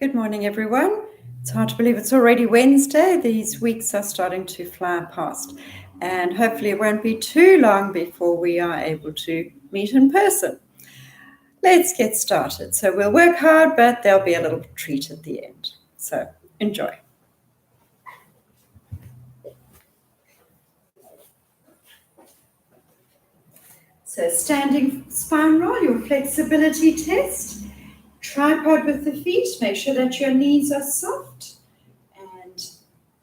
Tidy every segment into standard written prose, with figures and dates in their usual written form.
Good morning, everyone. It's hard to believe it's already Wednesday. These weeks are starting to fly past, and hopefully it won't be too long before we are able to meet in person. Let's get started. So we'll work hard, but there'll be a little treat at the end. So enjoy. So standing spine roll, your flexibility test. Tripod with the feet. Make sure that your knees are soft. And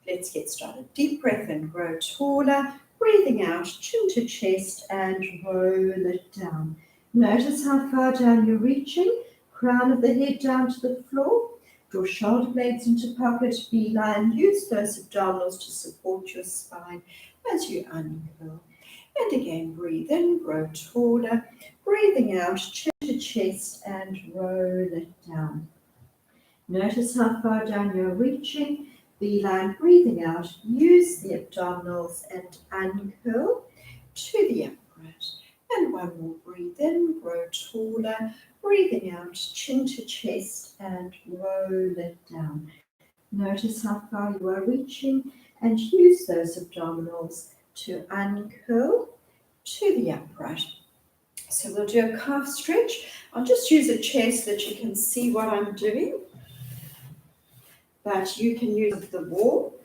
let's get started. Deep breath in, grow taller. Breathing out, chin to chest and roll it down. Notice how far down you're reaching. Crown of the head down to the floor. Draw shoulder blades into pocket, beeline. Use those abdominals to support your spine as you uncurl. And again, breathe in, grow taller. Breathing out, chin to chest and roll it down. Notice how far down you're reaching. Beeline, breathing out. Use the abdominals and uncurl to the upright. And one more, breathe in, grow taller. Breathing out, chin to chest and roll it down. Notice how far you are reaching and use those abdominals to uncurl to the upright. So we'll do a calf stretch. I'll just use a chair so that you can see what I'm doing. But you can use the wall.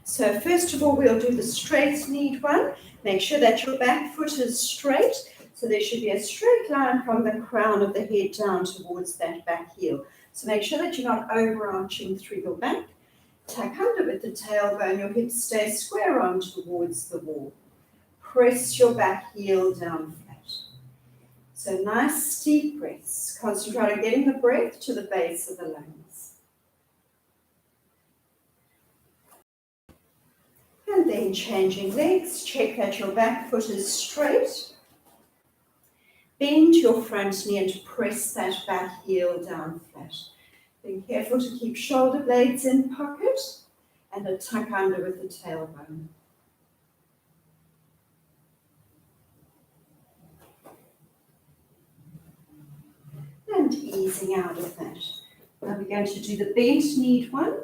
So first of all, we'll do the straight-kneed one. Make sure that your back foot is straight. So there should be a straight line from the crown of the head down towards that back heel. So make sure that you're not overarching through your back. Tuck under with the tailbone, your hips stay square on towards the wall. Press your back heel down flat. So nice steep breaths. Concentrate on getting the breath to the base of the lungs. And then changing legs, check that your back foot is straight. Bend your front knee and press that back heel down flat. Be careful to keep shoulder blades in pocket and a tuck under with the tailbone. And easing out of that. Now we're going to do the bent knee one.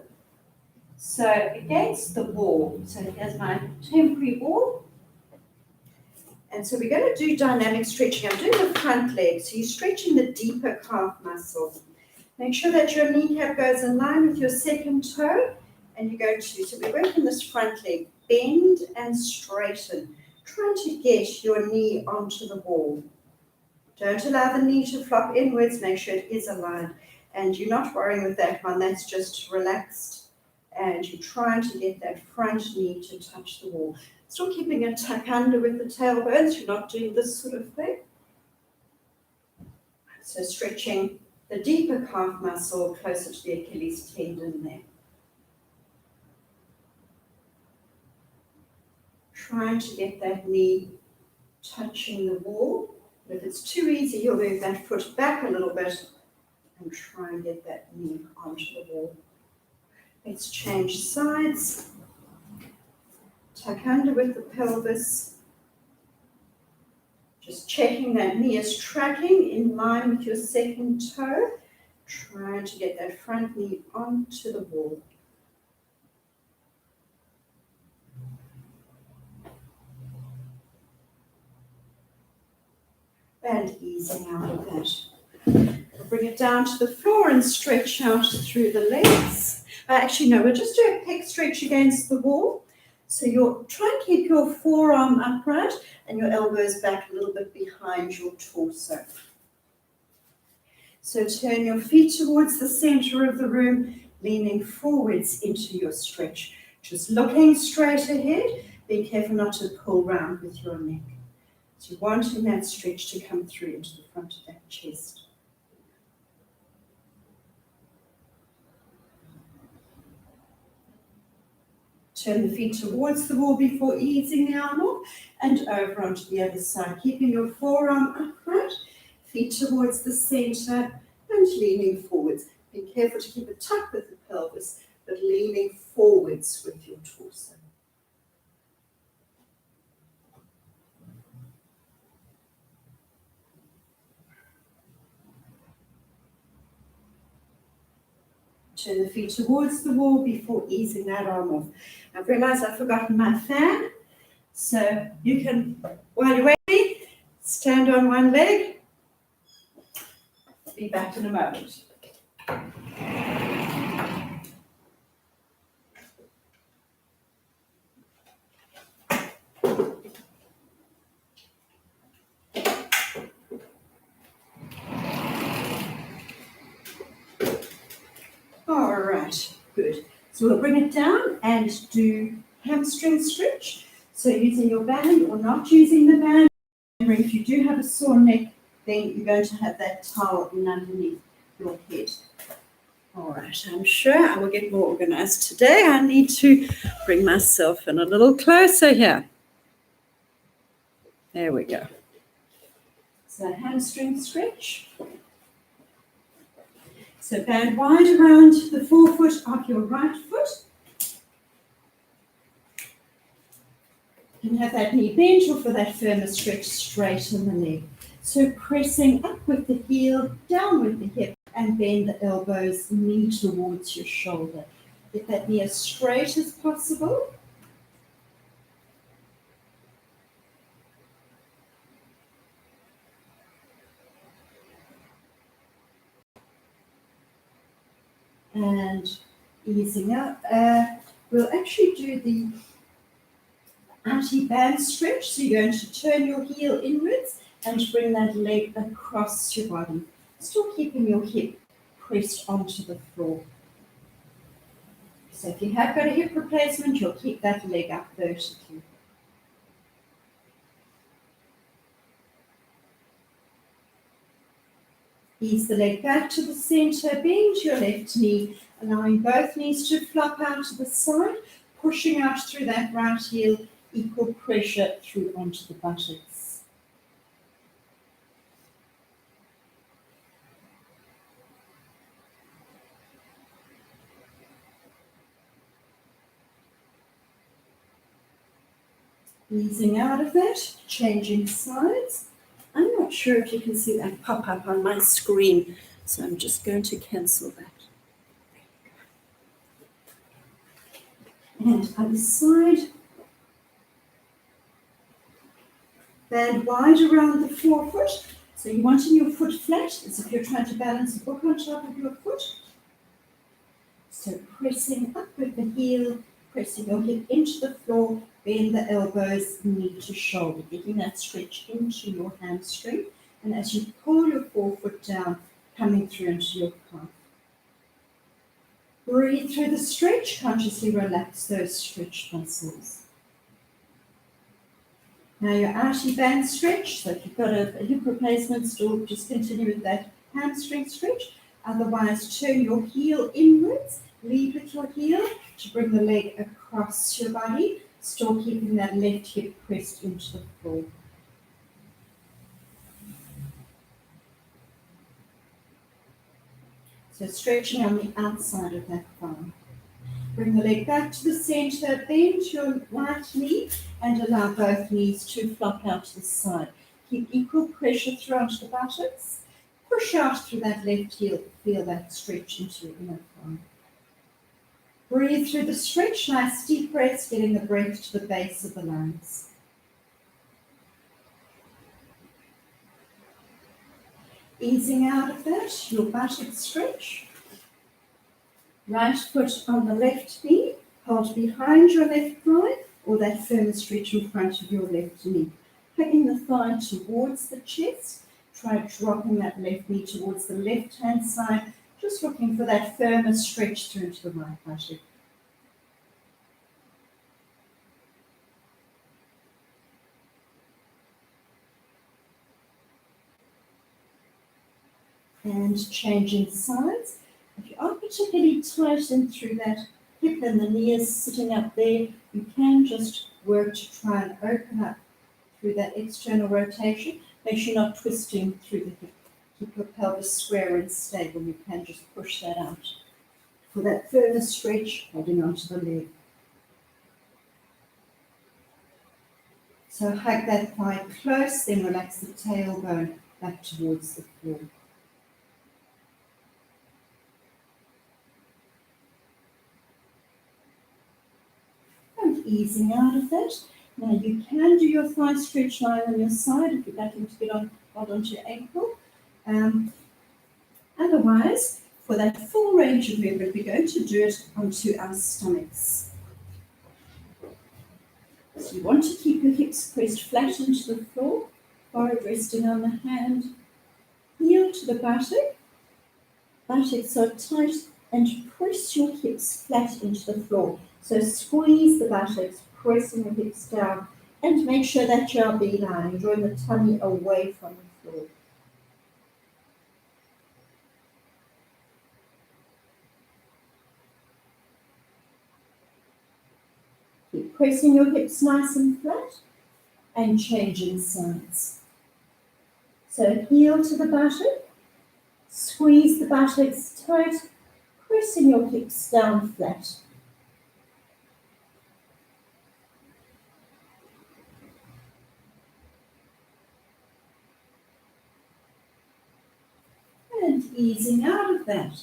So against the wall. So here's my temporary wall. And so we're going to do dynamic stretching. I'm doing the front leg. So you're stretching the deeper calf muscle. Make sure that your kneecap goes in line with your second toe, and you go to, so we're working this front leg, bend and straighten, trying to get your knee onto the wall. Don't allow the knee to flop inwards, make sure it is aligned, and you're not worrying with that one, that's just relaxed, and you're trying to get that front knee to touch the wall. Still keeping a tuck under with the tailbones, you're not doing this sort of thing. So stretching the deeper calf muscle closer to the Achilles tendon there. Trying to get that knee touching the wall. If it's too easy, you'll move that foot back a little bit and try and get that knee onto the wall. Let's change sides. Tuck under with the pelvis. Just checking that knee is tracking in line with your second toe. Trying to get that front knee onto the wall. And easing out of that. We'll bring it down to the floor and stretch out through the legs. Actually, no, we'll just do a pec stretch against the wall. So you'll try and keep your forearm upright and your elbows back a little bit behind your torso. So turn your feet towards the center of the room, leaning forwards into your stretch. Just looking straight ahead. Be careful not to pull round with your neck. So you're wanting that stretch to come through into the front of that chest. Turn the feet towards the wall before easing the arm off and over onto the other side, keeping your forearm upright, feet towards the center and leaning forwards. Be careful to keep a tuck with the pelvis, but leaning forwards with your torso. Turn the feet towards the wall before easing that arm off. I've realized I've forgotten my fan, so you can, while you're waiting, stand on one leg. Be back in a moment. All right, good. So we'll bring it down and do hamstring stretch. So using your band or not using the band. Remember, if you do have a sore neck, then you're going to have that towel in underneath your head. All right, I'm sure I will get more organized today. I need to bring myself in a little closer here. There we go. So hamstring stretch. So band wide around the forefoot of your right foot. You can have that knee bent or for that firmer stretch straight in the leg. So pressing up with the heel, down with the hip, and bend the elbows, knee towards your shoulder. Get that knee as straight as possible. And easing up. We'll actually do the anti-band stretch. So you're going to turn your heel inwards and bring that leg across your body. Still keeping your hip pressed onto the floor. So if you have got a hip replacement, you'll keep that leg up vertically. Ease the leg back to the center, bend your left knee, allowing both knees to flop out to the side, pushing out through that right heel, equal pressure through onto the buttocks. Easing out of that, changing sides. I'm not sure if you can see that pop up on my screen, so I'm just going to cancel that. And other side. Band wide around the forefoot. So you're wanting your foot flat, as if you're trying to balance a book on top of your foot. So pressing up with the heel, pressing your hip into the floor, bend the elbows, knee to shoulder, getting that stretch into your hamstring. And as you pull your forefoot down, coming through into your calf. Breathe through the stretch, consciously relax those stretched muscles. Now your outie band stretch, so if you've got a hip replacement, still just continue with that hamstring stretch. Otherwise, turn your heel inwards, lead with your heel to bring the leg across your body, still keeping that left hip pressed into the floor. So stretching on the outside of that thigh. Bring the leg back to the center, bend your right knee and allow both knees to flop out to the side. Keep equal pressure through onto the buttocks. Push out through that left heel, feel that stretch into your inner thigh. Breathe through the stretch, nice deep breaths, getting the breath to the base of the lungs. Easing out of that, your buttock stretch. Right foot on the left knee, hold behind your left thigh, or that firm stretch in front of your left knee. Hugging the thigh towards the chest, try dropping that left knee towards the left-hand side, just looking for that firmer stretch through to the right buttock. And changing sides. If you are particularly tight in through that hip and the knee is sitting up there, you can just work to try and open up through that external rotation. Make sure you're not twisting through the hip. Keep your pelvis square and stable. You can just push that out. For that further stretch, holding onto the leg. So hug that thigh close, then relax the tailbone back towards the floor. easing out of that. Now you can do your thigh stretch line on your side if you're battling to get hold onto your ankle. Otherwise, for that full range of movement, we're going to do it onto our stomachs. So you want to keep your hips pressed flat into the floor, forehead resting on the hand, heel to the buttock, buttocks are tight, and press your hips flat into the floor. So squeeze the buttocks, pressing the hips down, and make sure that you are beeline, drawing the tummy away from the floor. Keep pressing your hips nice and flat and changing sides. So heel to the buttock, squeeze the buttocks tight, pressing your hips down flat. And easing out of that.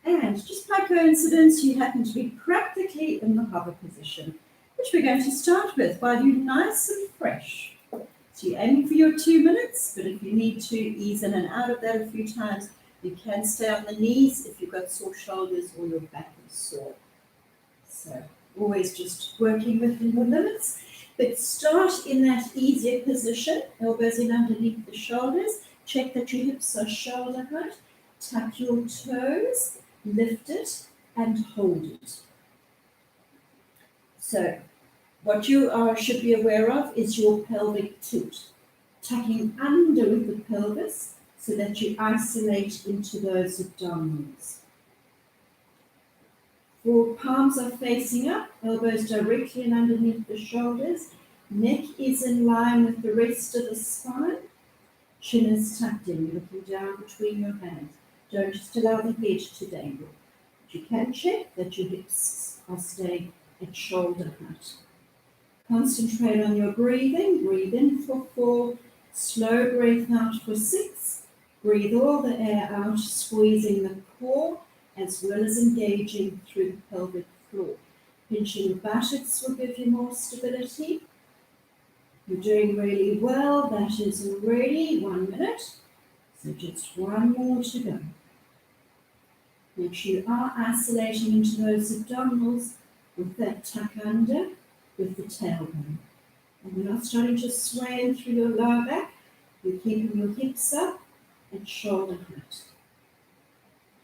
And just by coincidence, you happen to be practically in the hover position, which we're going to start with while you're nice and fresh. So you're aiming for your 2 minutes, but if you need to ease in and out of that a few times, you can stay on the knees if you've got sore shoulders or your back is sore. So always just working within your limits, but start in that easier position, elbows in underneath the shoulders. Check that your hips are shoulder height. Tuck your toes, lift it, and hold it. So what you should be aware of is your pelvic tilt, tucking under with the pelvis so that you isolate into those abdominals. Your palms are facing up, elbows directly in underneath the shoulders, neck is in line with the rest of the spine, chin is tucked in, you're looking down between your hands. Don't just allow the head to dangle. But you can check that your hips are staying at shoulder height. Concentrate on your breathing. Breathe in for 4, slow breath out for 6. Breathe all the air out, squeezing the core as well as engaging through the pelvic floor. Pinching the buttocks will give you more stability. You're doing really well. That is already 1 minute. So just 1 more to go. Make sure you are isolating into those abdominals with that tuck under, with the tailbone. And you're not starting to sway in through your lower back. You're keeping your hips up and shoulder height.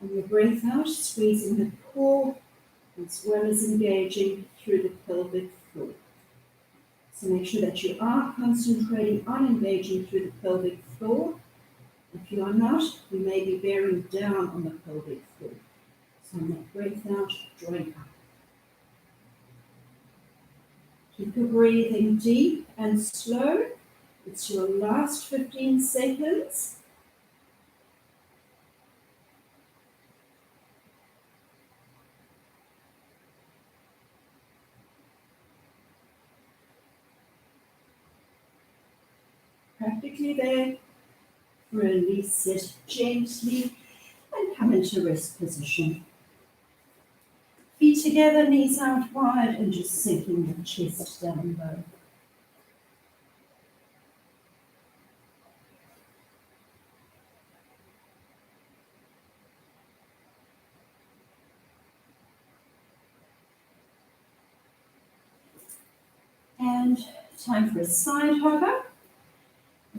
On your breath out, squeezing the core as well as engaging through the pelvic floor. So make sure that you are concentrating on engaging through the pelvic floor. If you are not, you may be bearing down on the pelvic floor. So on that breath out, drawing up. Keep your breathing deep and slow. It's your last 15 seconds. Practically there. Release it gently and come into rest position. Feet together, knees out wide, and just sinking the chest down low. And time for a side hover.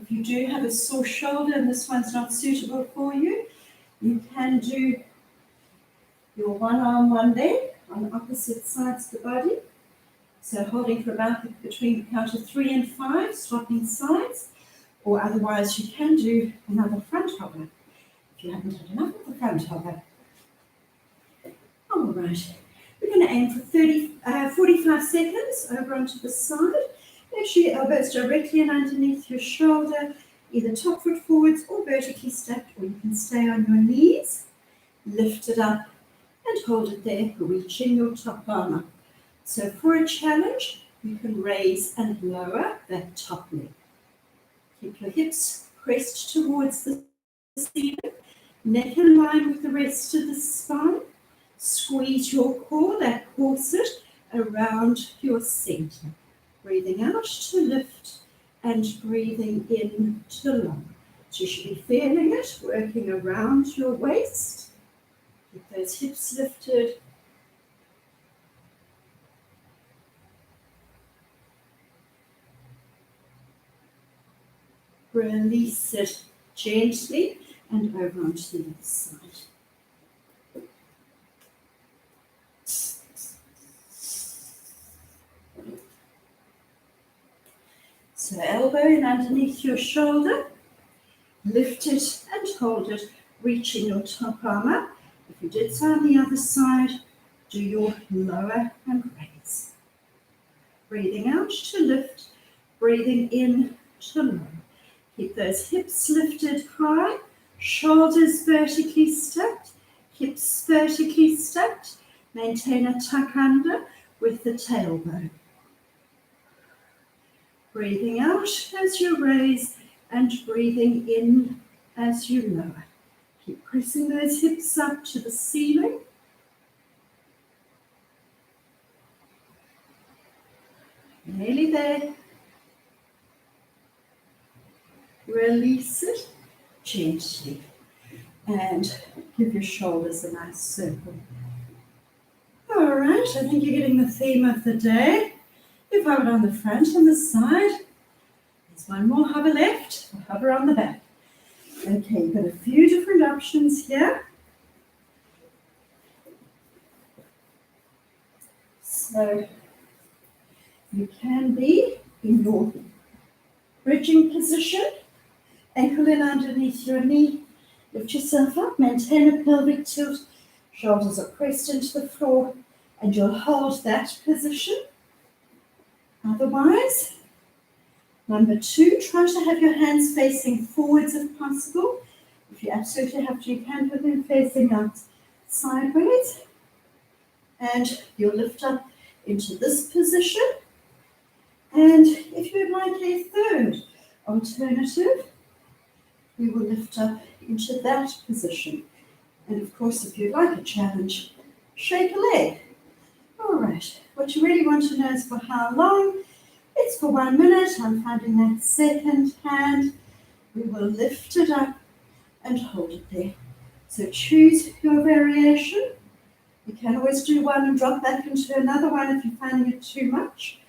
If you do have a sore shoulder and this one's not suitable for you, you can do your one arm, one leg on opposite sides of the body. So holding for about between the count of 3 and 5, swapping sides, or otherwise you can do another front hover if you haven't had enough of the front hover. All right, we're going to aim for 45 seconds over onto the side. Make sure your elbows directly in underneath your shoulder, either top foot forwards or vertically stacked, or you can stay on your knees. Lift it up and hold it there, reaching your top arm up. So for a challenge, you can raise and lower that top leg. Keep your hips pressed towards the ceiling, neck in line with the rest of the spine. Squeeze your core, that corset, around your center. Breathing out to lift and breathing in to lower. So you should be feeling it, working around your waist. Keep those hips lifted. Release it gently and over onto the other side. So elbow in underneath your shoulder, lift it and hold it, reaching your top arm up. If you did so on the other side, do your lower and raise. Breathing out to lift, breathing in to lower. Keep those hips lifted high, shoulders vertically stacked, hips vertically stacked. Maintain a tuck under with the tailbone. Breathing out as you raise and breathing in as you lower. Keep pressing those hips up to the ceiling. Nearly there. Release it gently and give your shoulders a nice circle. All right, I think you're getting the theme of the day. You've hovered on the front and the side. There's one more hover left. We'll hover on the back. Okay, you've got a few different options here. So you can be in your bridging position, ankle in underneath your knee. Lift yourself up, maintain a pelvic tilt. Shoulders are pressed into the floor and you'll hold that position. Otherwise, number 2, try to have your hands facing forwards if possible. If you absolutely have to, you can put them facing out sideways. And you'll lift up into this position. And if you would like a third alternative, we will lift up into that position. And of course, if you'd like a challenge, shake a leg. All right, what you really want to know is for how long. It's for 1 minute. I'm finding that second hand. We will lift it up and hold it there. So choose your variation. You can always do one and drop back into another one if you're finding it too much.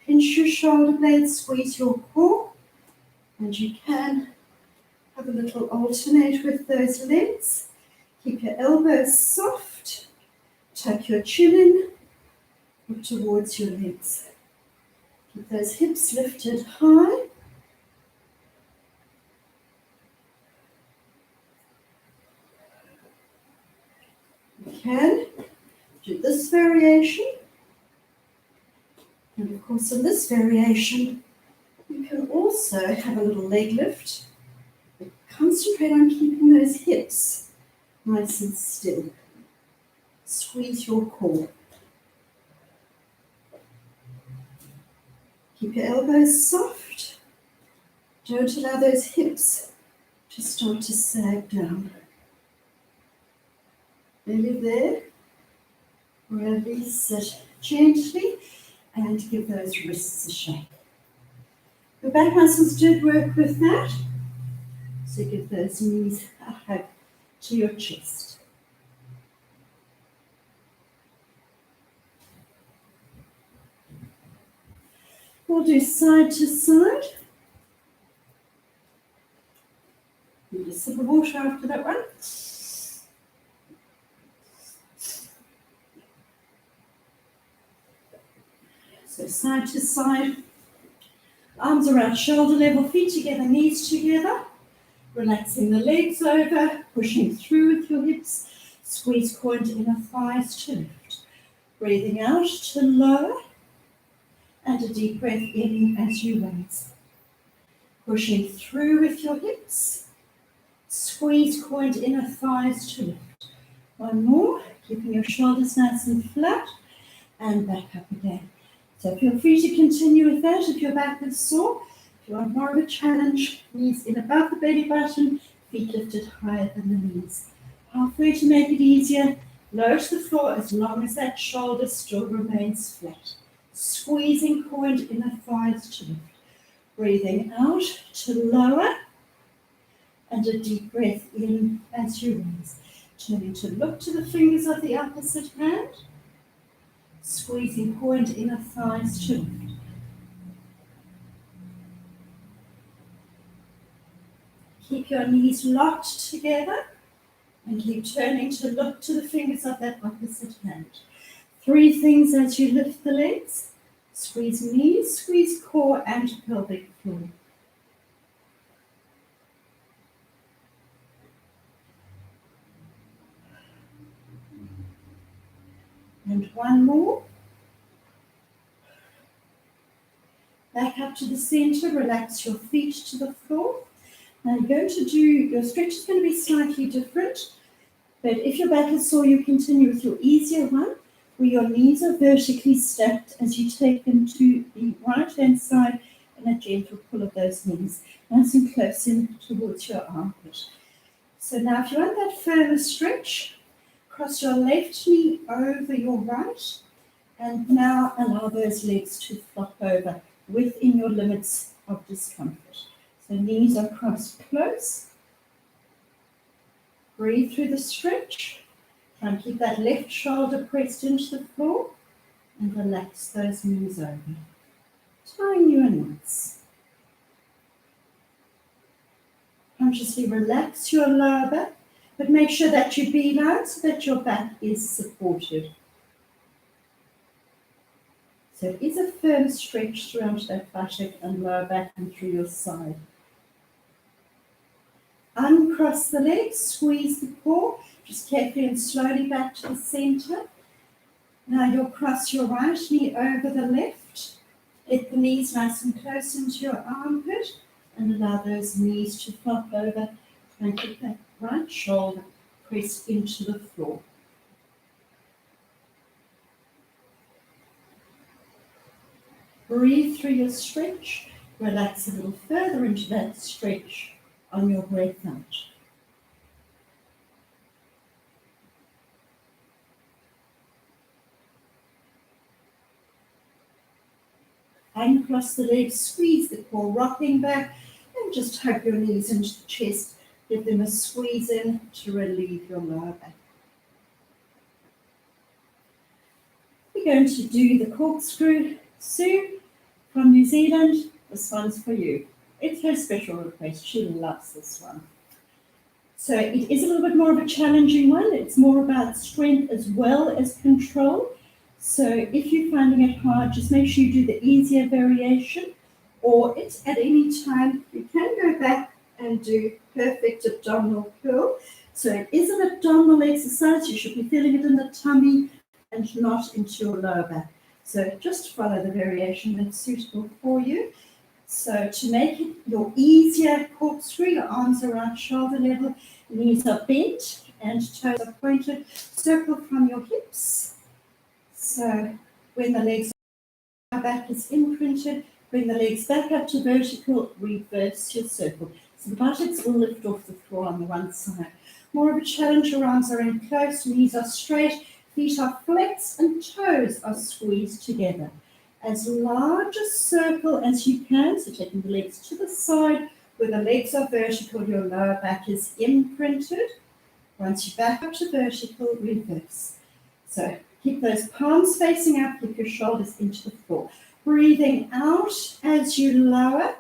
Pinch your shoulder blades, squeeze your core, and you can have a little alternate with those legs. Keep your elbows soft, tuck your chin in, look towards your legs. Keep those hips lifted high. You can do this variation. And of course, in this variation, you can also have a little leg lift. But concentrate on keeping those hips nice and still. Squeeze your core. Keep your elbows soft. Don't allow those hips to start to sag down. Nearly there. Release it gently and give those wrists a shake. Your back muscles did work with that. So give those knees a hug to your chest. We'll do side to side. Need a sip of water after that one. So side to side. Arms around shoulder level, feet together, knees together. Relaxing the legs over, pushing through with your hips. Squeeze core into inner thighs to lift. Breathing out to lower. And a deep breath in as you raise. Pushing through with your hips. Squeeze core into inner thighs to lift. One more, keeping your shoulders nice and flat. And back up again. So feel free to continue with that if your back is sore. If you want more of a challenge, knees in above the belly button, feet lifted higher than the knees. Halfway to make it easier, Low to the floor as long as that shoulder still remains flat. Squeezing core and inner thighs to lift. Breathing out to lower, and a deep breath in as you raise. Turning to look to the fingers of the opposite hand. Squeezing core and inner thighs to lift. Keep your knees locked together and keep turning to look to the fingers of that opposite hand. 3 things as you lift the legs. Squeeze knees, squeeze core and pelvic floor. And one more. Back up to the center, relax your feet to the floor. Now you're going to do, your stretch is going to be slightly different, but if your back is sore, you continue with your easier one, where your knees are vertically stacked as you take them to the right-hand side and a gentle pull of those knees, nice and close in towards your armpit. So now if you want that firmer stretch, cross your left knee over your right, and now allow those legs to flop over within your limits of discomfort. So knees are crossed close. Breathe through the stretch. Try and keep that left shoulder pressed into the floor and relax those knees over. Tying your knots. Consciously relax your lower back, but make sure that you breathe out so that your back is supported. So it is a firm stretch throughout that buttock and lower back and through your side. Uncross the legs, squeeze the core, just carefully and slowly back to the center. Now you'll cross your right knee over the left. Let the knees nice and close into your armpit and allow those knees to flop over and keep that right shoulder pressed into the floor. Breathe through your stretch. Relax a little further into that stretch on your breath out. Uncross the legs, squeeze the core, rocking back, and just hug your knees into the chest. Give them a squeeze in to relieve your lower back. We're going to do the corkscrew. Sue from New Zealand, this one's for you. It's her special request. She loves this one. So it is a little bit more of a challenging one. It's more about strength as well as control. So if you're finding it hard, just make sure you do the easier variation, or it's at any time. You can go back and do perfect abdominal curl. So it is an abdominal exercise. You should be feeling it in the tummy and not into your lower back. So just follow the variation that's suitable for you. So to make it your easier corkscrew, your arms are around shoulder level, knees are bent and toes are pointed. Circle from your hips. So when the legs are back is imprinted, bring the legs back up to vertical, reverse your circle. So the buttocks will lift off the floor on the one side. More of a challenge, your arms are in close, knees are straight, feet are flexed and toes are squeezed together. As large a circle as you can, so taking the legs to the side where the legs are vertical, your lower back is imprinted. Once you back up to vertical, reverse. So keep those palms facing up, keep your shoulders into the floor. Breathing out as you lower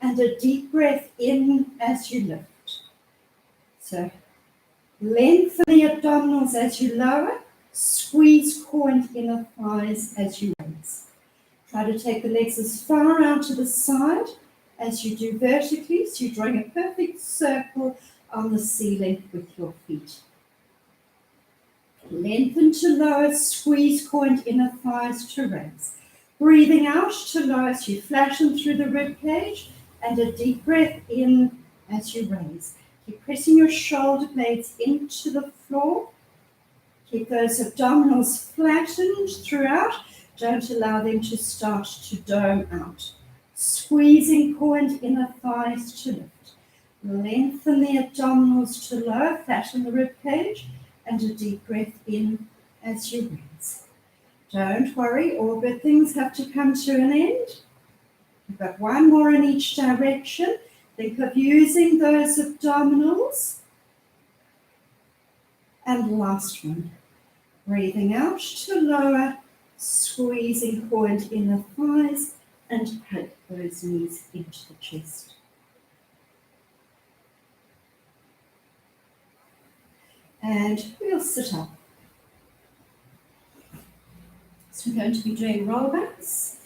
and a deep breath in as you lift. So lengthen the abdominals as you lower, squeeze core and inner thighs as you raise. Try to take the legs as far out to the side as you do vertically, so you're drawing a perfect circle on the ceiling with your feet. Lengthen to lower, squeeze core and inner thighs to raise. Breathing out to lower, so you flatten through the rib cage, and a deep breath in as you raise. Keep pressing your shoulder blades into the floor. Keep those abdominals flattened throughout. Don't allow them to start to dome out. Squeezing core and inner thighs to lift. Lengthen the abdominals to lower, flatten the rib cage, and a deep breath in as you rinse. Don't worry, all good things have to come to an end. We've got one more in each direction. Think of using those abdominals. And last one, breathing out to lower, squeezing forward inner thighs and hug those knees into the chest. And we'll sit up. So we're going to be doing rollbacks.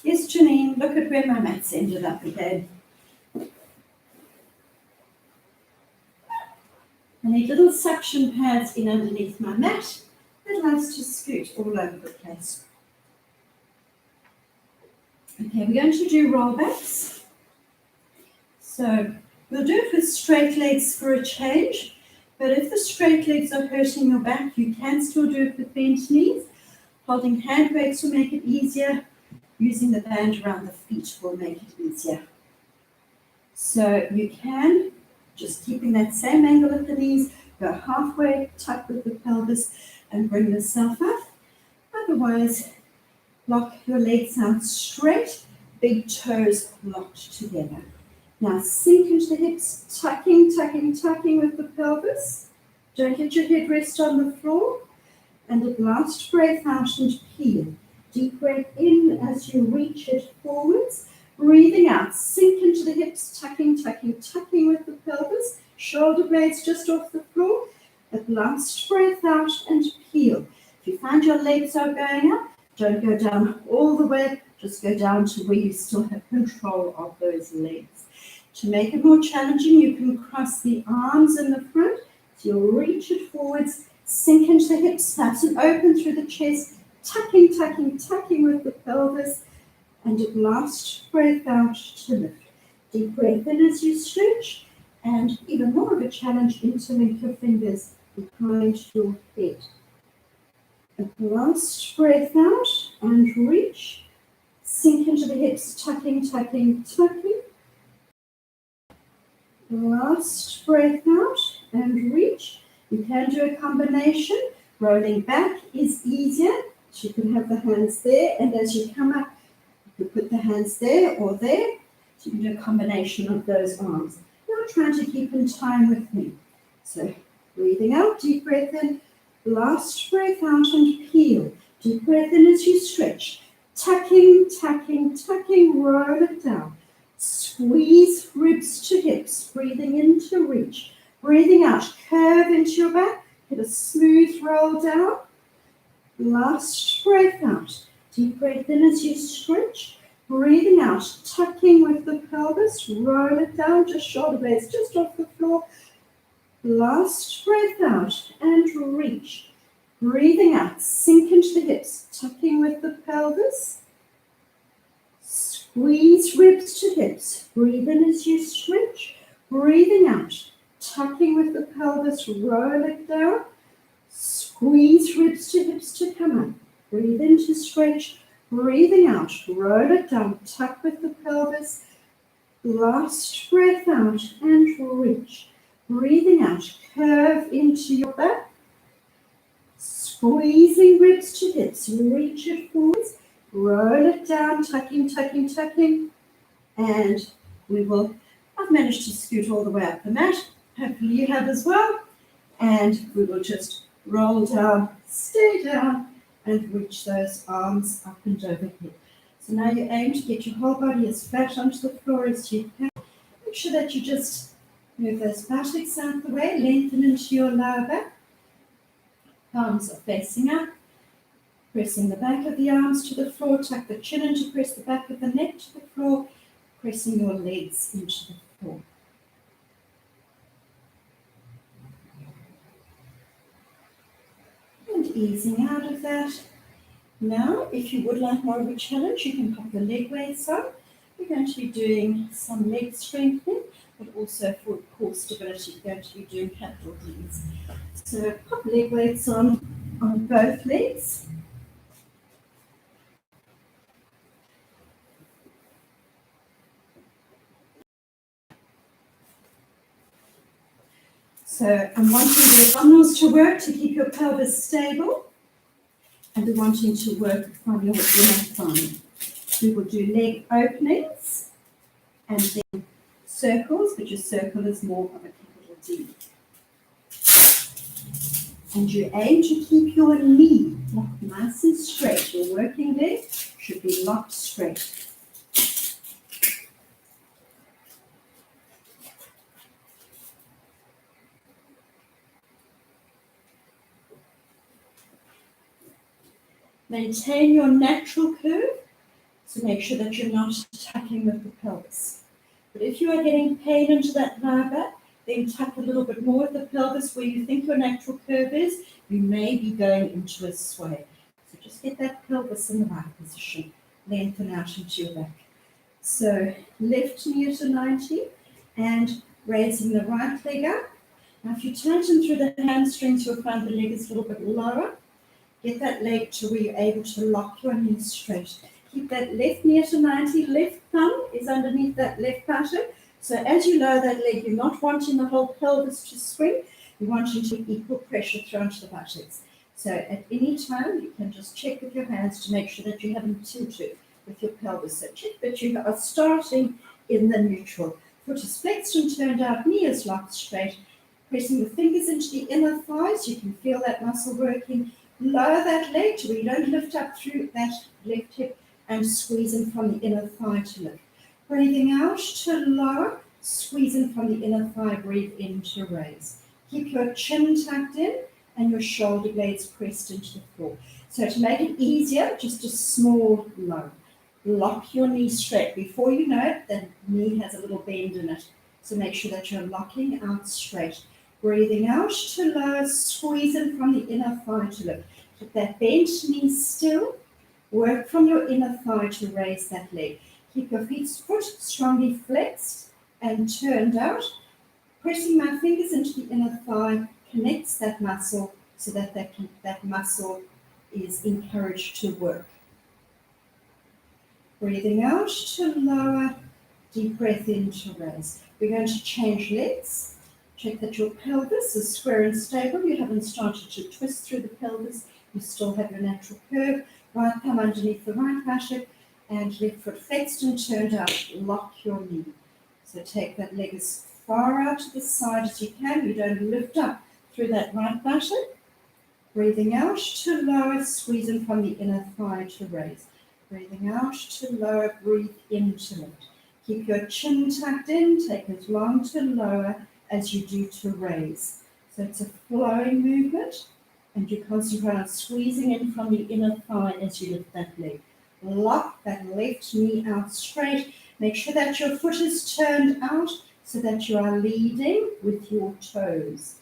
Yes, Janine, look at where my mats ended up again. I need little suction pads in underneath my mat that allows to scoot all over the place. Okay, we're going to do rollbacks. So we'll do it with straight legs for a change, but if the straight legs are hurting your back, you can still do it with bent knees. Holding hand weights will make it easier. Using the band around the feet will make it easier. So you can, just keeping that same angle at the knees, go halfway, tuck with the pelvis and bring yourself up. Otherwise, lock your legs out straight, big toes locked together. Now sink into the hips, tucking, tucking, tucking with the pelvis. Don't let your head rest on the floor. And at last breath out and peel. Deep breath in as you reach it forwards. Breathing out, sink into the hips, tucking, tucking, tucking with the pelvis. Shoulder blades just off the floor. At last breath out and peel. If you find your legs are going up, don't go down all the way, just go down to where you still have control of those legs. To make it more challenging, you can cross the arms in the front. So you'll reach it forwards, sink into the hips, nice and open through the chest, tucking, tucking, tucking with the pelvis, and at last breath out to lift. Deep breath in as you stretch, and even more of a challenge, interlink your fingers behind your head. At last breath out and reach, sink into the hips, tucking, tucking, tucking. Last breath out and reach. You can do a combination. Rolling back is easier. So you can have the hands there, and as you come up, you put the hands there or there. So you can do a combination of those arms. Now trying to keep in time with me. So breathing out, deep breath in. Last breath out and peel. Deep breath in as you stretch. Tucking, tucking, tucking, roll it down. Squeeze ribs to hips, breathing in to reach. Breathing out, curve into your back, get a smooth roll down. Last breath out, deep breath in as you stretch. Breathing out, tucking with the pelvis, roll it down, just shoulder blades just off the floor. Last breath out and reach. Breathing out, sink into the hips, tucking with the pelvis. Squeeze ribs to hips. Breathe in as you stretch. Breathing out, tucking with the pelvis, roll it down. Squeeze ribs to hips to come up. Breathe in to stretch. Breathing out, roll it down, tuck with the pelvis. Last breath out and reach. Breathing out, curve into your back. Squeezing ribs to hips, reach it forwards. Roll it down, tucking, tucking, tucking. And I've managed to scoot all the way up the mat. Hopefully you have as well. And we will just roll down, stay down, and reach those arms up and overhead. So now you aim to get your whole body as flat onto the floor as you can. Make sure that you just move those buttocks out of the way, lengthen into your lower back. Palms are facing up. Pressing the back of the arms to the floor, tuck the chin in to press the back of the neck to the floor, pressing your legs into the floor. And easing out of that. Now, if you would like more of a challenge, you can pop your leg weights on. We're going to be doing some leg strengthening, but also for core stability, we're going to be doing capital Ds. So pop leg weights on both legs. So I'm wanting the abdominals to work to keep your pelvis stable, and we're wanting to work from your inner thigh. We will do leg openings and then circles, but your circle is more of a capital D. And you aim to keep your knee locked nice and straight. Your working leg should be locked straight. Maintain your natural curve, so make sure that you're not tucking with the pelvis. But if you are getting pain into that lower back, then tuck a little bit more of the pelvis where you think your natural curve is. You may be going into a sway. So just get that pelvis in the right position. Lengthen out into your back. So left knee at a 90 and raising the right leg up. Now if you tighten through the hamstrings, you'll find the leg is a little bit lower. Get that leg to where you're able to lock your knee straight. Keep that left knee at a 90, left thumb is underneath that left buttock. So as you lower that leg, you're not wanting the whole pelvis to swing, you're wanting to equal pressure through onto the buttocks. So at any time, you can just check with your hands to make sure that you haven't tilted with your pelvis. So check that you are starting in the neutral. Foot is flexed and turned out, knee is locked straight. Pressing the fingers into the inner thighs, you can feel that muscle working. Lower that leg to where you don't lift up through that left hip and squeeze in from the inner thigh to lift. Breathing out to lower, squeeze in from the inner thigh, breathe in to raise. Keep your chin tucked in and your shoulder blades pressed into the floor. So to make it easier, just a small low. Lock your knee straight. Before you know it, the knee has a little bend in it. So make sure that you're locking out straight. Breathing out to lower, squeeze in from the inner thigh to lift. Keep that bent knee still. Work from your inner thigh to raise that leg. Keep your foot strongly flexed and turned out. Pressing my fingers into the inner thigh connects that muscle so that that muscle is encouraged to work. Breathing out to lower, deep breath in to raise. We're going to change legs. Check that your pelvis is square and stable. You haven't started to twist through the pelvis. You still have your natural curve. Right thumb underneath the right buttock and left foot flexed and turned out. Lock your knee. So take that leg as far out to the side as you can. You don't lift up through that right buttock. Breathing out to lower, squeeze in from the inner thigh to raise. Breathing out to lower, breathe in to lift. Keep your chin tucked in. Take as long to lower as you do to raise. So it's a flowing movement. And you concentrate on squeezing in from the inner thigh as you lift that leg. Lock that left knee out straight. Make sure that your foot is turned out so that you are leading with your toes.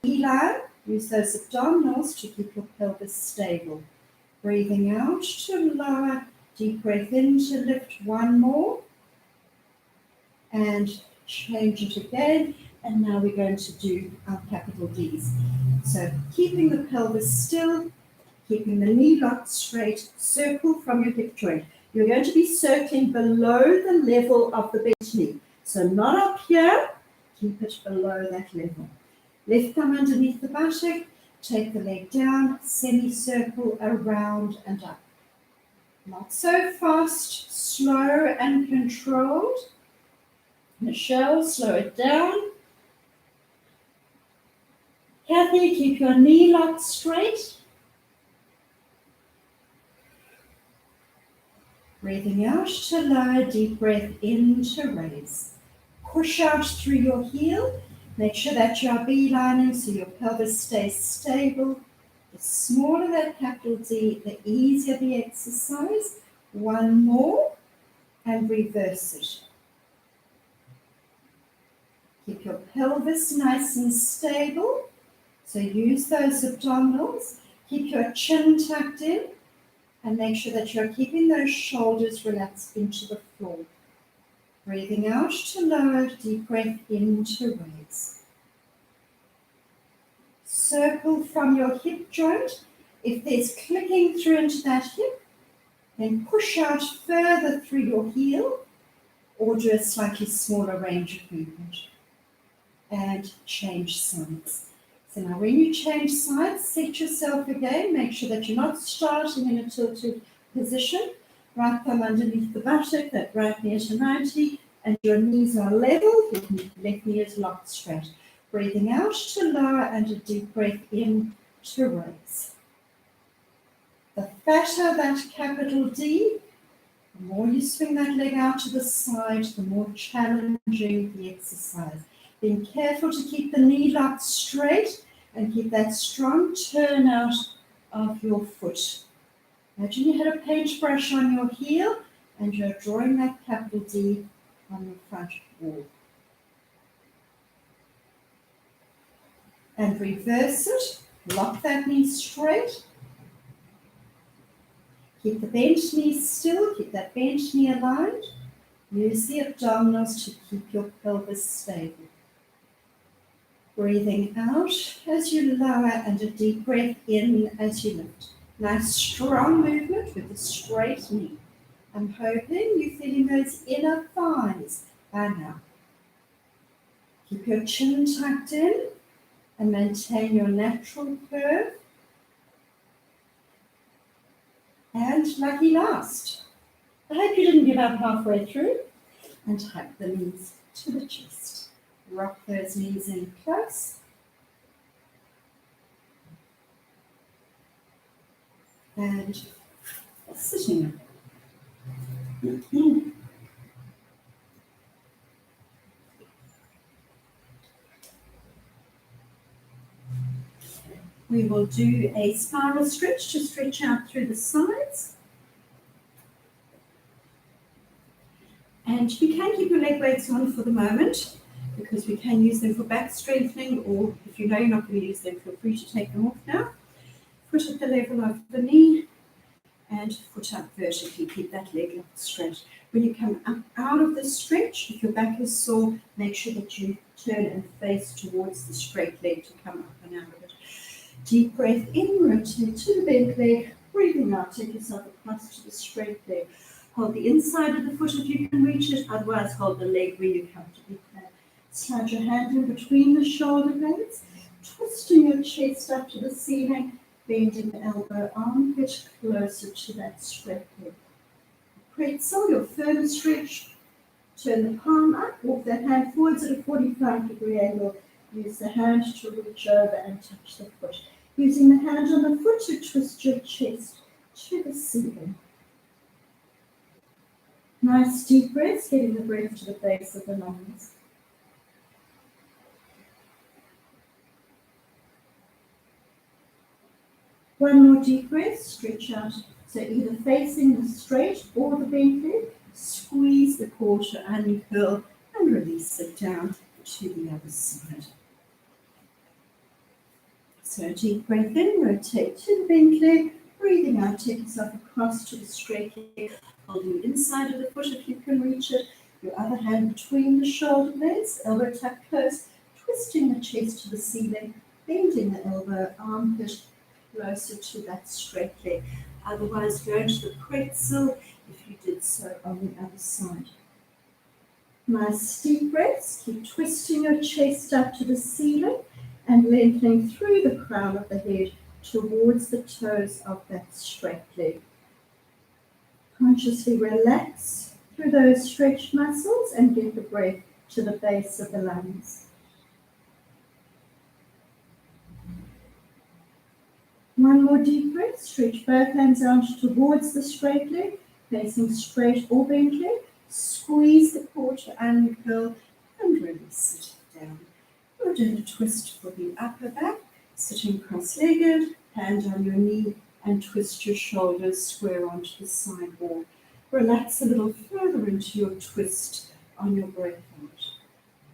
Eli, use those abdominals to keep your pelvis stable. Breathing out to lower, deep breath in to lift one more. And change it again. And now we're going to do our capital Ds. So keeping the pelvis still, keeping the knee locked straight, circle from your hip joint. You're going to be circling below the level of the bent knee. So not up here, keep it below that level. Left thumb underneath the buttock, take the leg down, semicircle around and up. Not so fast, slow and controlled. Michelle, slow it down. Kathy, keep your knee locked straight. Breathing out to lower, deep breath in to raise. Push out through your heel. Make sure that you are beelining so your pelvis stays stable. The smaller that capital D, the easier the exercise. One more and reverse it. Keep your pelvis nice and stable. So use those abdominals. Keep your chin tucked in and make sure that you're keeping those shoulders relaxed into the floor. Breathing out to lower, deep breath in to raise. Circle from your hip joint. If there's clicking through into that hip, then push out further through your heel or do a slightly smaller range of movement. and change sides. So now when you change sides, set yourself again. Make sure that you're not starting in a tilted position. Right thumb underneath the buttock, that right knee at a 90, and your knees are level, your left knee is locked straight. Breathing out to lower and a deep breath in to raise. The fatter that capital D, the more you swing that leg out to the side, the more challenging the exercise. Being careful to keep the knee locked straight and keep that strong turn out of your foot. Imagine you had a paintbrush on your heel and you're drawing that capital D on your front wall. And reverse it, lock that knee straight. Keep the bent knee still, keep that bent knee aligned. Use the abdominals to keep your pelvis stable. Breathing out as you lower and a deep breath in as you lift. Nice strong movement with the straight knee. I'm hoping you're feeling those inner thighs by now. Keep your chin tucked in and maintain your natural curve. And lucky last. I hope you didn't give up halfway through. And hug the knees to the chest. Rock those knees in close. And sitting up. We will do a spiral stretch to stretch out through the sides. And you can keep your leg weights on for the moment because we can use them for back strengthening, or if you know you're not going to use them, feel free to take them off now. Foot at the level of the knee and foot up vertically. Keep that leg locked straight. When you come up out of the stretch, if your back is sore, make sure that you turn and face towards the straight leg to come up and out of it. Deep breath in, rotate to the bent leg. Breathing out, take yourself across to the straight leg. Hold the inside of the foot if you can reach it, otherwise hold the leg where you comfortably can. Slide your hand in between the shoulder blades, twisting your chest up to the ceiling, bending the elbow armpit closer to that straight leg. Pretzel, your further stretch. Turn the palm up, walk that hand forwards at a 45-degree angle. Use the hand to reach over and touch the foot. Using the hand on the foot to twist your chest to the ceiling. Nice deep breaths, getting the breath to the base of the lungs. One more deep breath, stretch out. So either facing the straight or the bent leg, squeeze the core to uncurl and release it down to the other side. So deep breath in, rotate to the bent leg, breathing out, take yourself across to the straight leg, holding the inside of the foot if you can reach it, your other hand between the shoulder blades, elbow tucked close, twisting the chest to the ceiling, bending the elbow, armpit closer to that straight leg. Otherwise, go into the pretzel if you did so on the other side. Nice deep breaths, keep twisting your chest up to the ceiling and lengthening through the crown of the head towards the toes of that straight leg. Consciously relax through those stretched muscles and get the breath to the base of the lungs. One more deep breath, stretch both hands out towards the straight leg, facing straight or bent leg. Squeeze the core to uncurl and release it down. We're doing a twist for the upper back, sitting cross-legged, hand on your knee, and twist your shoulders square onto the side wall. Relax a little further into your twist on your breath out.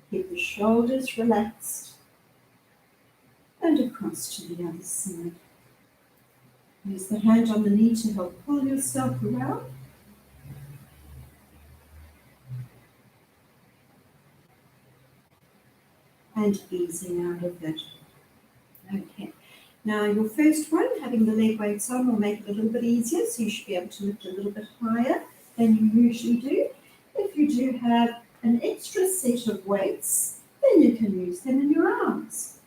Keep the shoulders relaxed and across to the other side. Use the hand on the knee to help pull yourself around. And easing out of that. Okay. Now your first one, having the leg weights on, will make it a little bit easier, so you should be able to lift a little bit higher than you usually do. If you do have an extra set of weights Then you can use them in your arms,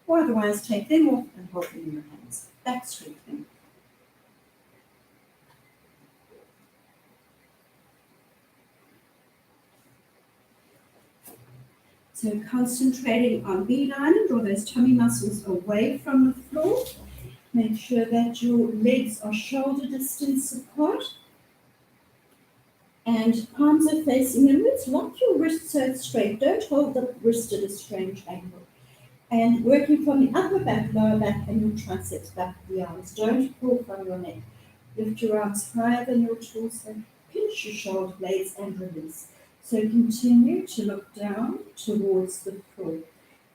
or otherwise take them off and hold them in your hands. Back strengthening. So concentrating on beeline, draw those tummy muscles away from the floor. Make sure that your legs are shoulder distance apart. And palms are facing inwards. Lock your wrists so it's straight. Don't hold the wrist at a strange angle. And working from the upper back, lower back, and your triceps back of the arms. Don't pull from your neck. Lift your arms higher than your torso. Pinch your shoulder blades and release. So continue to look down towards the floor.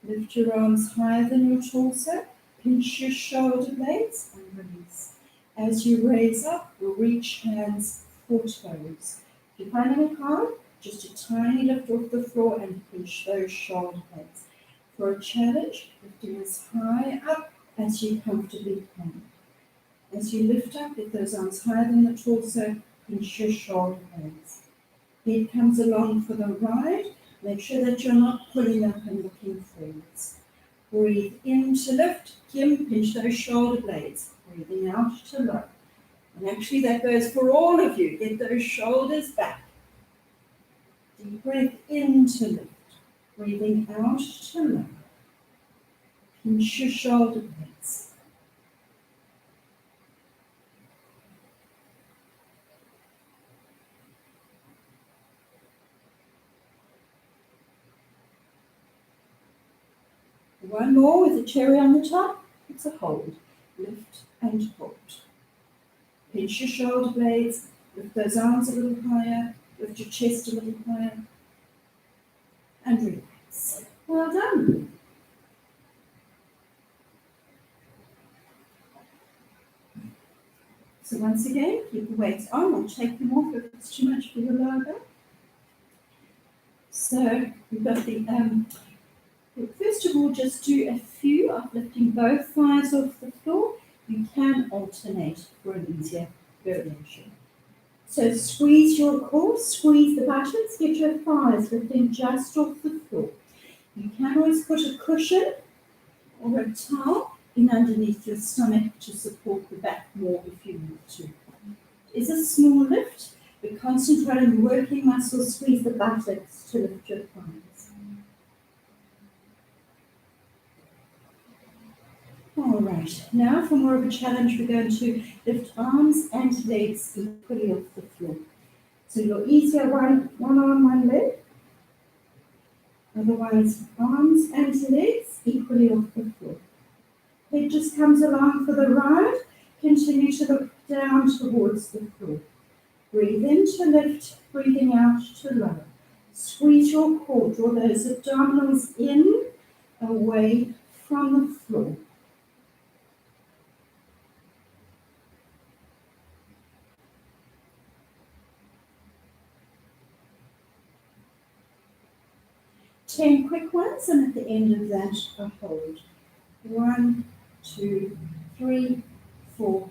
Lift your arms higher than your torso. Pinch your shoulder blades and release. As you raise up, reach hands for toes. If you're finding it hard, just a tiny lift off the floor and pinch those shoulder blades. For a challenge, lifting as high up as you comfortably can. As you lift up, get those arms higher than the torso, pinch your shoulder blades. Head comes along for the ride. Make sure that you're not pulling up and looking forwards. Breathe in to lift. Kim, pinch those shoulder blades. Breathing out to lower. And actually that goes for all of you. Get those shoulders back. Deep breath in to lift. Breathing out to lower. Pinch your shoulder blades. One more with a cherry on the top. It's a hold. Lift and hold. Pinch your shoulder blades. Lift those arms a little higher. Lift your chest a little higher. And relax. Well done. So once again, keep the weights on. I'll take them off if it's too much for your lower back. So we've got the first of all, just do a few of lifting both thighs off the floor. You can alternate for an easier variation. So squeeze your core, squeeze the buttocks, get your thighs lifting just off the floor. You can always put a cushion or a towel in underneath your stomach to support the back more if you need to. It's a small lift, but concentrate on the working muscles, squeeze the buttocks to lift your thighs. All right, now for more of a challenge, we're going to lift arms and legs equally off the floor. So you're easier one arm, one leg. Otherwise, arms and legs equally off the floor. Head just comes along for the ride. Continue to look down towards the floor. Breathe in to lift, breathing out to lower. Squeeze your core, draw those abdominals in, away from the floor. Ten quick ones, and at the end of that, a hold. 1, 2, 3, 4,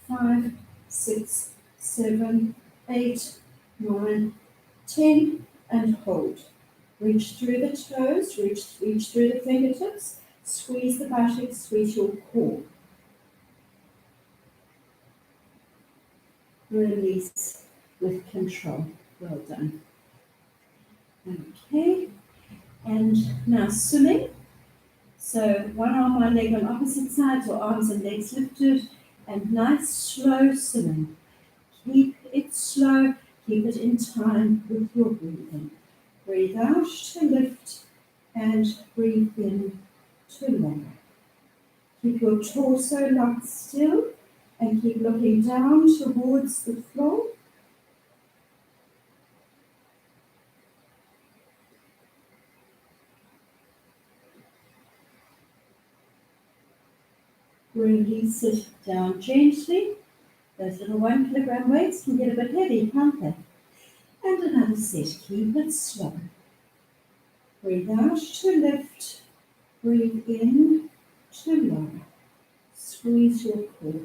5, 6, 7, 8, 9, 10, and hold. Reach through the toes, reach through the fingertips, squeeze the buttocks, squeeze your core. Release with control. Well done. Okay, and now swimming. So one arm, one leg on opposite sides, or arms and legs lifted, and nice slow swimming. Keep it slow, keep it in time with your breathing. Breathe out to lift and breathe in to lower. Keep your torso locked still and keep looking down towards the floor. Release it down gently. Those little 1 kilogram weights can get a bit heavy, can't they? And another set. Keep it slow. Breathe out to lift. Breathe in to lower. Squeeze your core.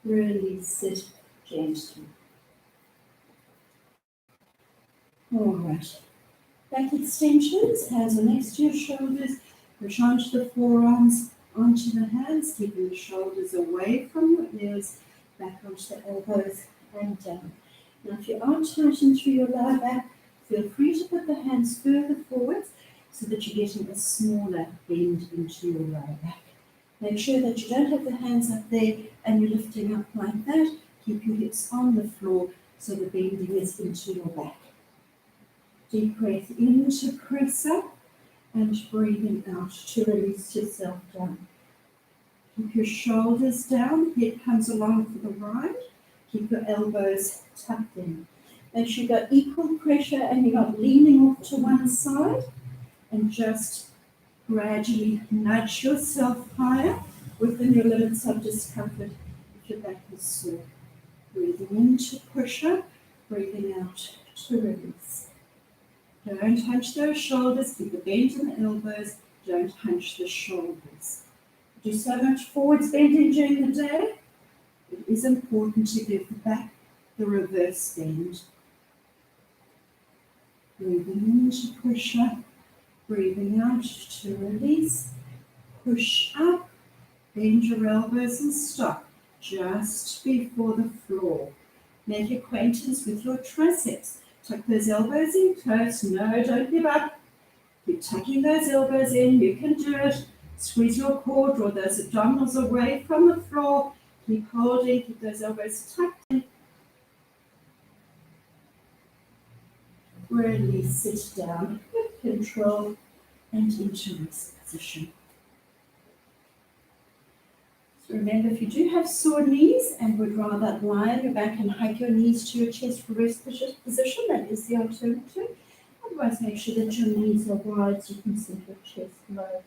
Release it gently. All right. Back extensions, hands are next to your shoulders. Push onto the forearms, onto the hands, keeping the shoulders away from your ears, back onto the elbows and down. Now, if you are tightened through your lower back, feel free to put the hands further forwards so that you're getting a smaller bend into your lower back. Make sure that you don't have the hands up there and you're lifting up like that. Keep your hips on the floor so the bending is into your back. Deep breath in to press up and breathing out to release yourself down. Keep your shoulders down, head comes along for the ride. Keep your elbows tucked in. Make sure you've got equal pressure and you're not leaning off to one side. And just gradually nudge yourself higher within your limits of discomfort if your back is sore. Breathing in to push up, breathing out to release. Don't hunch those shoulders, keep the bend in the elbows, don't hunch the shoulders. Do so much forwards bending during the day. It is important to give the back the reverse bend. Breathing in to push up, breathing out to release. Push up, bend your elbows and stop just before the floor. Make acquaintance with your triceps. Tuck those elbows in close. No, don't give up. Keep tucking those elbows in. You can do it. Squeeze your core. Draw those abdominals away from the floor. Keep holding. Keep those elbows tucked in. Release. Sit down with control and into rest position. So remember, if you do have sore knees and would rather lie on your back and hike your knees to your chest for rest position, that is the alternative. Otherwise, make sure that your knees are wide so you can sink your chest low.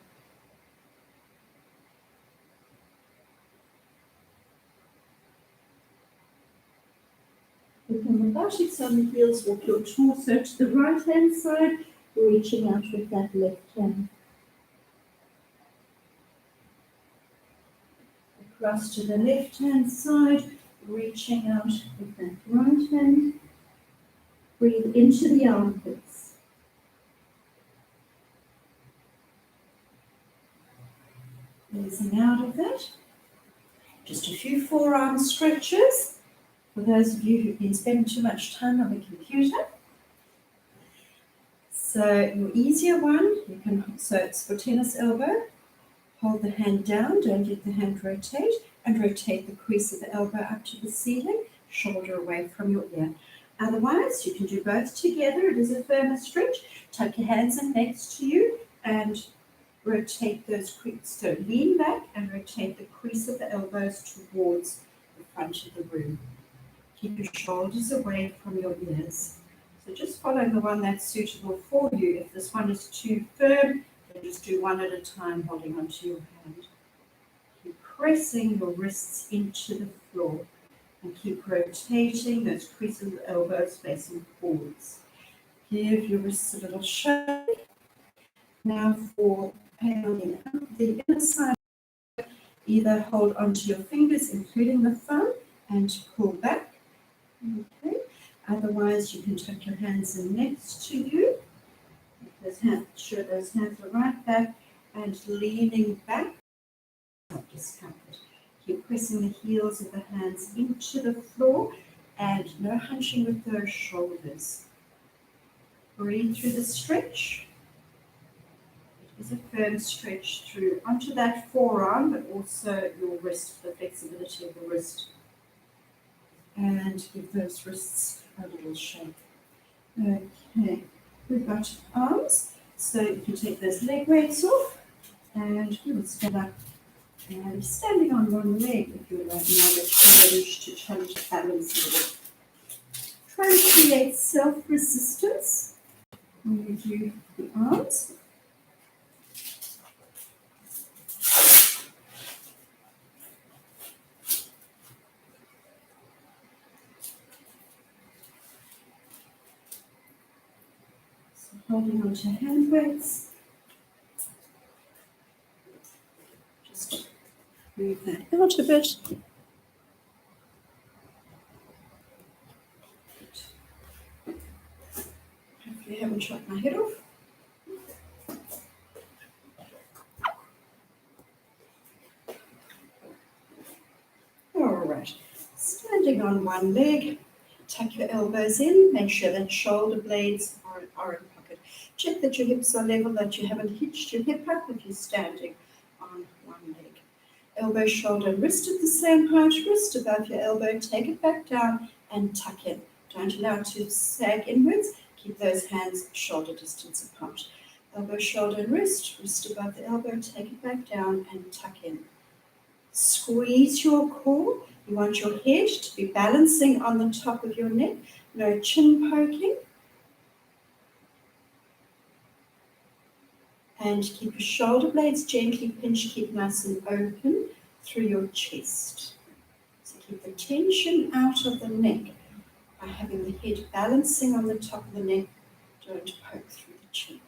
With the robotics on the heels, walk your torso to the right-hand side, reaching out with that left hand. Across to the left-hand side, reaching out with that right hand. Breathe into the armpits. Easing out of that. Just a few forearm stretches. For those of you who've been spending too much time on the computer. So your easier one, you can, so it's for tennis elbow. Hold the hand down, don't let the hand rotate, and rotate the crease of the elbow up to the ceiling, shoulder away from your ear. Otherwise, you can do both together. It is a firmer stretch. Tuck your hands in next to you and rotate those creases. So lean back and rotate the crease of the elbows towards the front of the room. Keep your shoulders away from your ears. So just follow the one that's suitable for you. If this one is too firm, then just do one at a time, holding onto your hand. Keep pressing your wrists into the floor and keep rotating those creases of the elbows facing forwards. Give your wrists a little shake. Now for pain on the inner side, either hold onto your fingers, including the thumb, and pull back. Okay. Otherwise, you can tuck your hands in next to you. Sure those hands are right back and leaning back. Not discomfort. Keep pressing the heels of the hands into the floor and no hunching with those shoulders. Breathe through the stretch. It is a firm stretch through onto that forearm, but also your wrist, the flexibility of the wrist. And give those wrists a little shake. Okay, we've got arms, so you can take those leg weights off and we will stand up and standing on one leg if you're like now that you manage to challenge the balance a little. Try and create self-resistance when you do the arms. Holding on to hand weights. Just move that out a bit. haven't shot my head off. All right, standing on one leg, tuck your elbows in, make sure that shoulder blades are in pocket. Check that your hips are level, that you haven't hitched your hip up if you're standing on one leg. Elbow, shoulder, wrist at the same height, wrist above your elbow, take it back down and tuck in. Don't allow it to sag inwards, keep those hands shoulder distance apart. Elbow, shoulder, wrist above the elbow, take it back down and tuck in. Squeeze your core. You want your head to be balancing on the top of your neck, no chin poking. And keep your shoulder blades gently pinched, keep nice and open through your chest. So keep the tension out of the neck by having the head balancing on the top of the neck. Don't poke through the chin.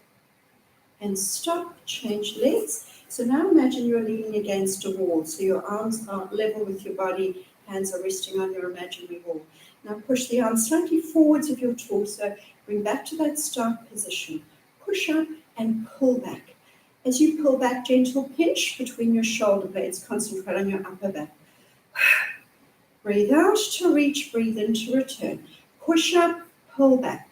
And stop, change legs. So now imagine you're leaning against a wall. So your arms are level with your body, hands are resting on your imaginary wall. Now push the arms slightly forwards of your torso, bring back to that start position. Push up and pull back. As you pull back, gentle pinch between your shoulder blades. Concentrate on your upper back. Breathe out to reach, breathe in to return. Push up, pull back.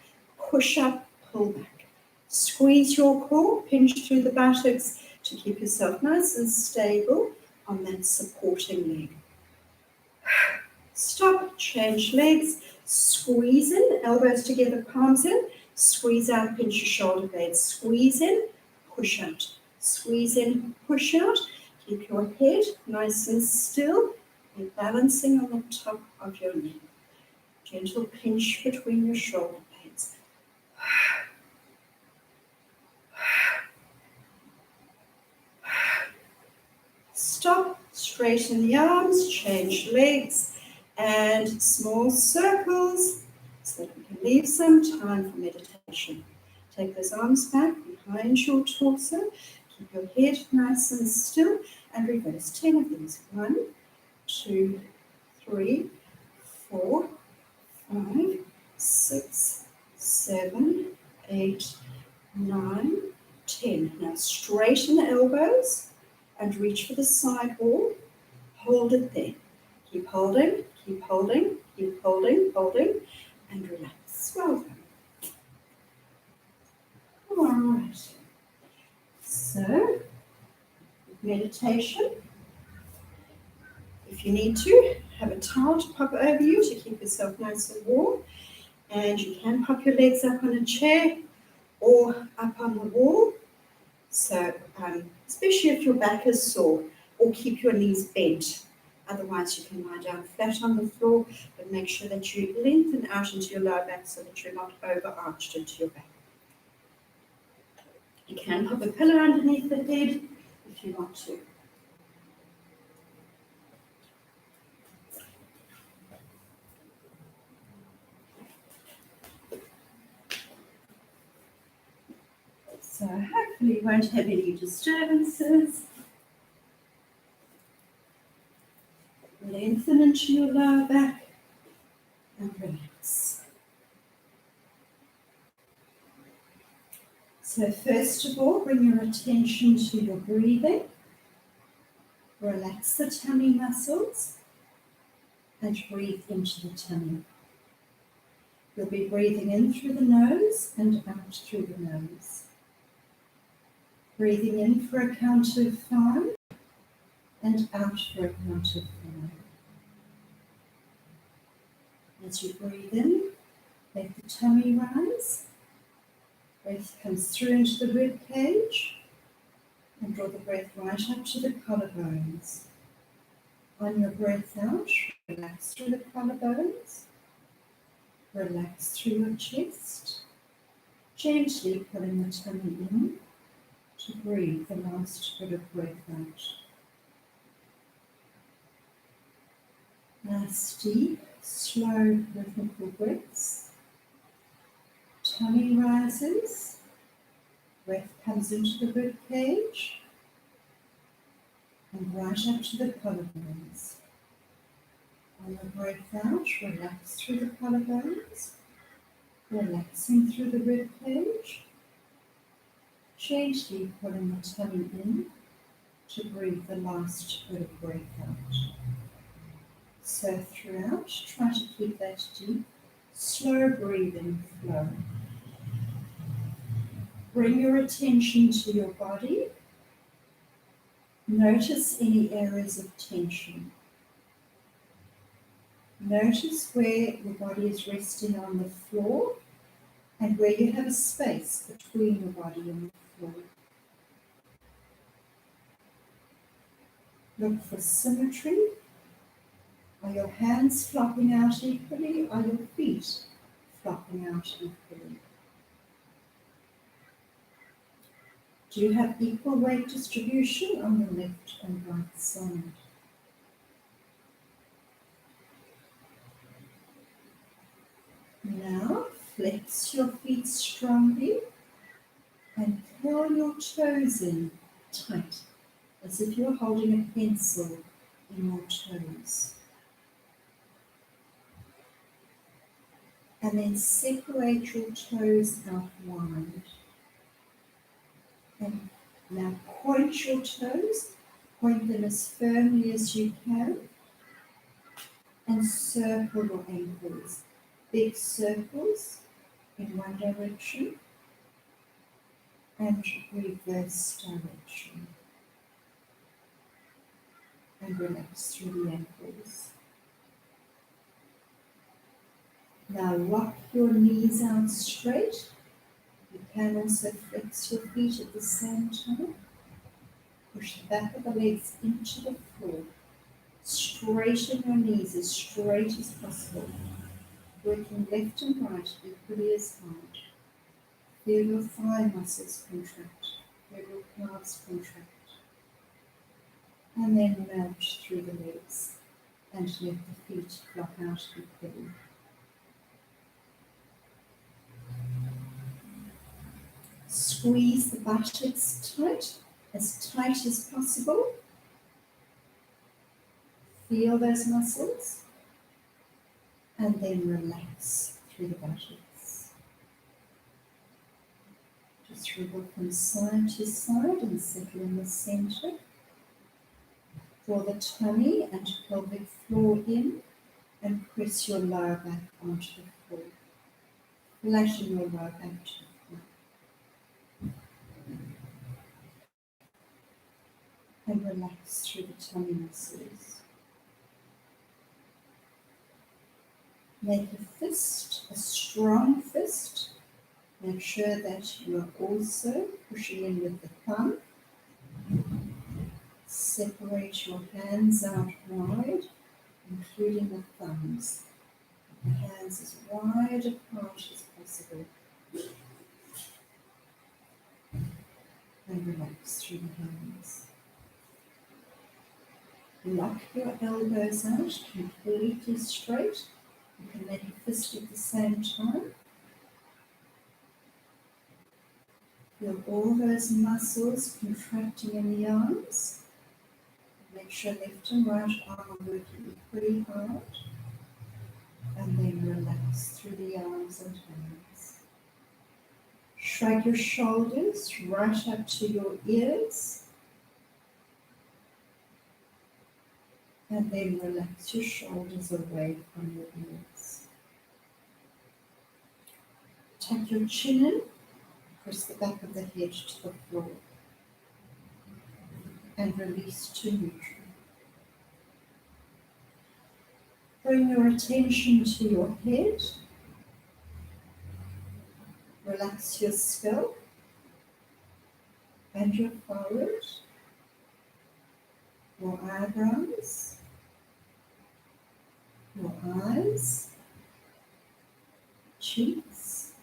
Push up, pull back. Squeeze your core, pinch through the buttocks to keep yourself nice and stable on that supporting leg. Stop, change legs, squeeze in, elbows together, palms in, squeeze out, pinch your shoulder blades, squeeze in, push out, squeeze in, push out. Keep your head nice and still and balancing on the top of your neck. Gentle pinch between your shoulder blades. Stop, straighten the arms, change legs, and small circles so that we can leave some time for meditation. Take those arms back behind your torso, keep your head nice and still, and reverse 10 of these. 1, 2, 3, 4, 5, 6, 7, 8, 9, 10. Now straighten the elbows and reach for the side wall. Hold it there. Keep holding, keep holding, keep holding, holding, and relax. Well done. All right. So, meditation. If you need to, have a towel to pop over you to keep yourself nice and warm. And you can pop your legs up on a chair or up on the wall. So, especially if your back is sore, or keep your knees bent. Otherwise, you can lie down flat on the floor, but make sure that you lengthen out into your lower back so that you're not over-arched into your back. You can pop a pillow underneath the head if you want to. So hopefully you won't have any disturbances. Lengthen into your lower back and relax. So first of all, bring your attention to your breathing. Relax the tummy muscles and breathe into the tummy. You'll be breathing in through the nose and out through the nose. Breathing in for a count of 5 and out for a count of 5. As you breathe in, let the tummy rise. Breath comes through into the rib cage and draw the breath right up to the collarbones. On your breath out, relax through the collarbones. Relax through your chest. Gently pulling the tummy in to breathe the last bit of breath out. Nice, deep, slow, rhythmical breaths. Tummy rises. Breath comes into the rib cage and right up to the collarbones. On the breath out, relax through the collarbones. Relaxing through the rib cage, gently pulling the tummy in to breathe the last bit of breath out. So throughout, try to keep that deep, slow breathing flow. Bring your attention to your body. Notice any areas of tension. Notice where your body is resting on the floor and where you have a space between your body and the floor. Look for symmetry. Are your hands flopping out equally? Are your feet flopping out equally? Do you have equal weight distribution on the left and right side? Now, flex your feet strongly and curl your toes in tight, as if you're holding a pencil in your toes. And then separate your toes out wide. And now point your toes, point them as firmly as you can, and circle your ankles. Big circles in one direction and reverse direction. And relax through the ankles. Now lock your knees out straight. You can also flex your feet at the same time. Push the back of the legs into the floor. Straighten your knees as straight as possible. Working left and right equally as hard. Feel your thigh muscles contract. Feel your calves contract. And then melt through the legs and let the feet flop out equally. Squeeze the buttocks tight as possible. Feel those muscles and then relax through the buttocks. Just wriggle from side to side and settle in the center. Draw the tummy and pelvic floor in and press your lower back onto the floor. Flatten your lower back to the floor. And relax through the tummy muscles. Make a fist, a strong fist. Make sure that you are also pushing in with the thumb. Separate your hands out wide, including the thumbs. The hands as wide apart as possible. And relax through the hands. Lock your elbows out completely straight. You can make a fist at the same time. Feel all those muscles contracting in the arms. Make sure left and right arm are working equally hard. And then relax through the arms and hands. Shrug your shoulders right up to your ears. And then relax your shoulders away from your ears. Tuck your chin in. Press the back of the head to the floor. And release to neutral. Bring your attention to your head. Relax your scalp and your forehead, your eyebrows, your eyes, cheeks,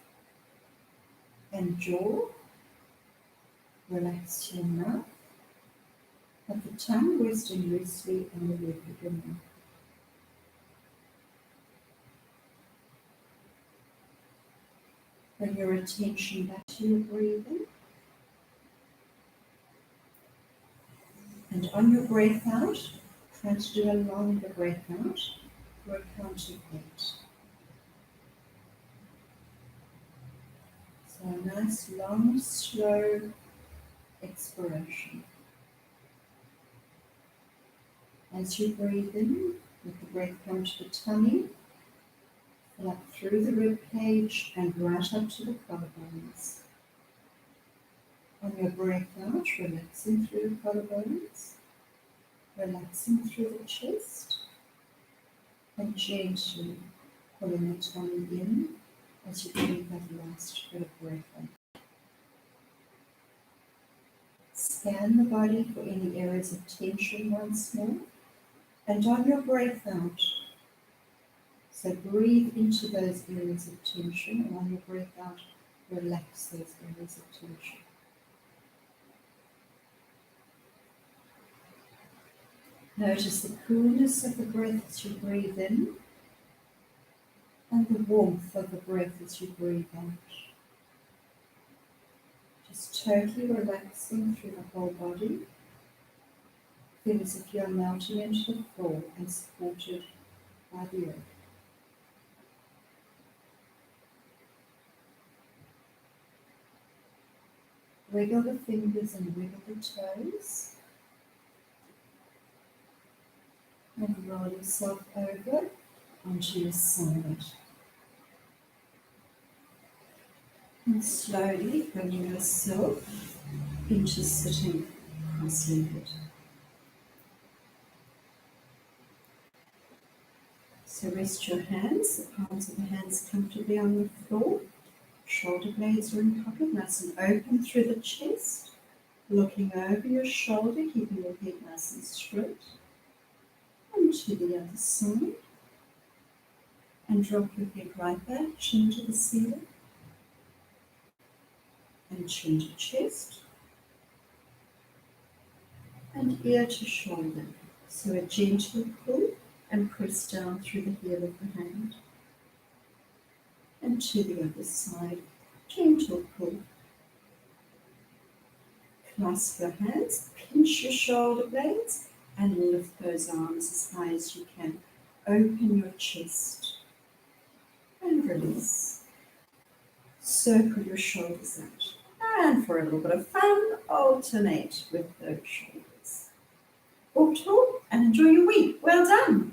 and jaw. Relax your mouth. Let the tongue resting loosely on the roof of your mouth. Bring your attention back to your breathing. And on your breath out, try to do a longer breath out for a count of 8. So a nice, long, slow expiration. As you breathe in, let the breath come to the tummy, fill up through the rib cage and right up to the collarbones. On your breath out, relaxing through the collarbones, relaxing through the chest, and gently pulling the tummy in as you breathe that last bit of breath in. Scan the body for any areas of tension once more, and on your breath out, so breathe into those areas of tension, and on your breath out, relax those areas of tension. Notice the coolness of the breath as you breathe in, and the warmth of the breath as you breathe out. Just totally relaxing through the whole body. Feel as if you are melting into the floor and supported by the earth. Wiggle the fingers and wiggle the toes. And roll yourself over onto your side. And slowly bring yourself into sitting cross-legged. So rest your hands, the palms of the hands comfortably on the floor. Shoulder blades are in pocket, nice and open through the chest. Looking over your shoulder, keeping your head nice and straight. And to the other side. And drop your head right back, chin to the ceiling. And chin to chest. And ear to shoulder. So a gentle pull and press down through the heel of the hand. And to the other side, gentle pull. Clasp your hands, pinch your shoulder blades, and lift those arms as high as you can. Open your chest and release. Circle your shoulders out. And for a little bit of fun, alternate with those shoulders. Walk tall and enjoy your week. Well done.